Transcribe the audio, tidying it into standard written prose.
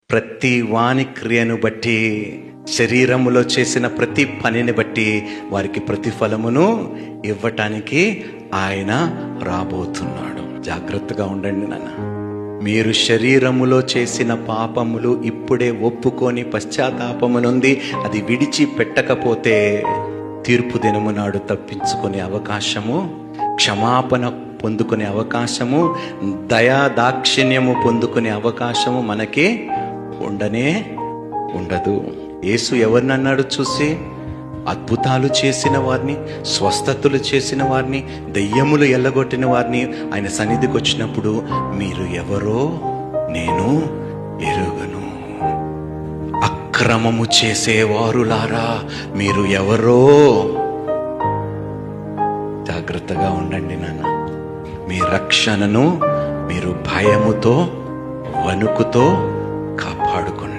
ప్రతి వాని క్రియను బట్టి, శరీరములో చేసిన ప్రతి పనిని బట్టి వారికి ప్రతిఫలమును ఇవ్వటానికి ఆయన రాబోతున్నాడు. జాగ్రత్తగా ఉండండి నాన్న. మీరు శరీరములో చేసిన పాపములు ఇప్పుడే ఒప్పుకొని పశ్చాత్తాపము నుండి అది విడిచిపెట్టకపోతే తీర్పు దినము నాడు తప్పించుకునే అవకాశము, క్షమాపణ పొందుకునే అవకాశము, దయా దాక్షిణ్యము పొందుకునే అవకాశము మనకి ఉండనే ఉండదు. యేసు ఎవరిని అన్నాడు చూసి? అద్భుతాలు చేసిన వారిని, స్వస్థతలు చేసిన వారిని, దెయ్యములు ఎల్లగొట్టిన వారిని ఆయన సన్నిధికి వచ్చినప్పుడు మీరు ఎవరో నేను ఎరుగను, అక్రమము చేసేవారులారా మీరు ఎవరో. జాగ్రత్తగా ఉండండి నాన్న. మీ రక్షణను మీరు భయముతో, వణుకుతో కాపాడుకోండి.